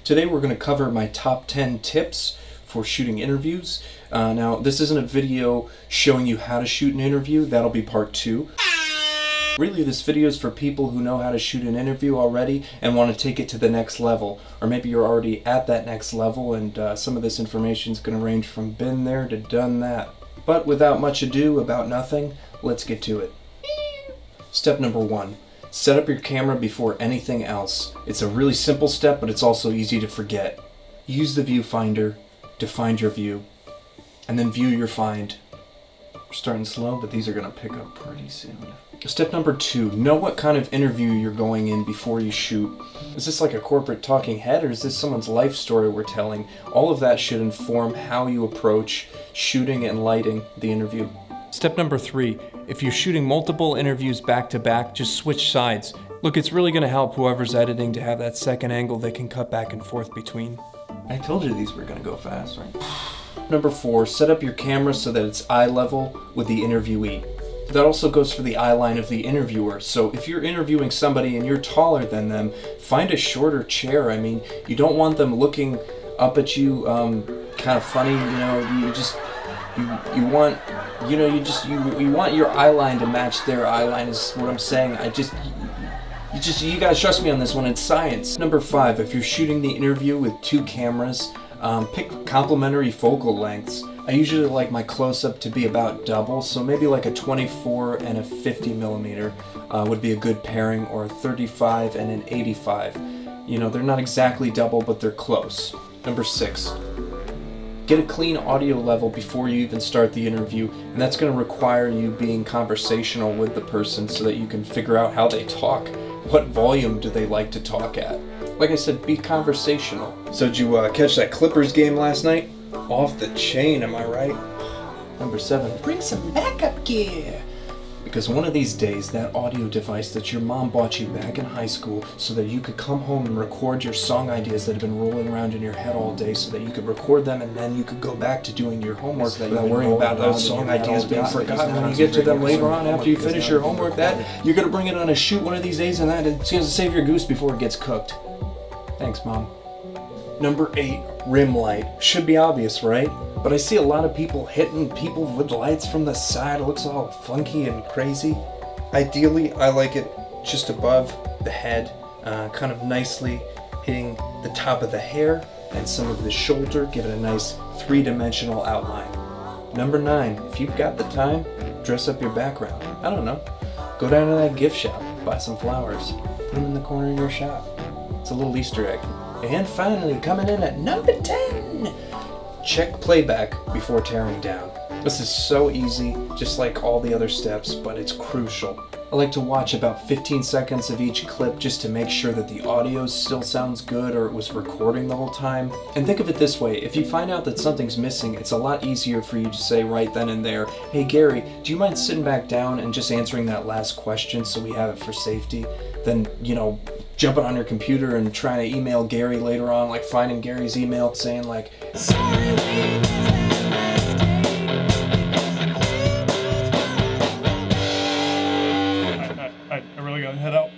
Today we're going to cover my top 10 tips for shooting interviews. Now this isn't a video showing you how to shoot an interview, that'll be part 2. Really this video is for people who know how to shoot an interview already and want to take it to the next level. Or maybe you're already at that next level and some of this information is going to range from been there to done that. But without much ado about nothing, let's get to it. Step number 1. Set up your camera before anything else. It's a really simple step, but it's also easy to forget. Use the viewfinder to find your view, and then view your find. We're starting slow, but these are going to pick up pretty soon. Step number 2. Know what kind of interview you're going in before you shoot. Is this like a corporate talking head, or is this someone's life story we're telling? All of that should inform how you approach shooting and lighting the interview. Step number 3, if you're shooting multiple interviews back to back, just switch sides. Look, it's really going to help whoever's editing to have that second angle they can cut back and forth between. I told you these were going to go fast, right? Number 4, set up your camera so that it's eye level with the interviewee. That also goes for the eye line of the interviewer. So if you're interviewing somebody and you're taller than them, find a shorter chair. I mean, you don't want them looking up at you kind of funny, you know, you want your eye line to match their eye line is what I'm saying. You gotta trust me on this one, it's science. Number 5, if you're shooting the interview with 2 cameras, pick complementary focal lengths. I usually like my close-up to be about double, so maybe like a 24 and a 50 millimeter would be a good pairing, or a 35 and an 85. You know, they're not exactly double, but they're close. Number 6. Get a clean audio level before you even start the interview, and that's going to require you being conversational with the person so that you can figure out how they talk. What volume do they like to talk at? Like I said, be conversational. So did you catch that Clippers game last night? Off the chain, am I right? Number 7, bring some backup gear. Because one of these days, that audio device that your mom bought you back in high school so that you could come home and record your song ideas that have been rolling around in your head all day, so that you could record them and then you could go back to doing your homework without worrying about those song ideas being forgotten when you get to them later on after you finish your homework. That you're going to bring it on a shoot one of these days, and it's going to save your goose before it gets cooked. Thanks, Mom. Number 8, rim light. Should be obvious, right? But I see a lot of people hitting people with lights from the side. It looks all funky and crazy. Ideally, I like it just above the head, kind of nicely hitting the top of the hair and some of the shoulder, give it a nice 3-dimensional outline. Number 9, if you've got the time, dress up your background. I don't know. Go down to that gift shop, buy some flowers, put them in the corner of your shop. It's a little Easter egg. And finally, coming in at number 10, check playback before tearing down. This is so easy, just like all the other steps, but it's crucial. I like to watch about 15 seconds of each clip just to make sure that the audio still sounds good or it was recording the whole time. And think of it this way, if you find out that something's missing, it's a lot easier for you to say right then and there, "Hey Gary, do you mind sitting back down and just answering that last question so we have it for safety?" Than, you know, jumping on your computer and trying to email Gary later on, like finding Gary's email saying like, "Sorry." I really gotta head out.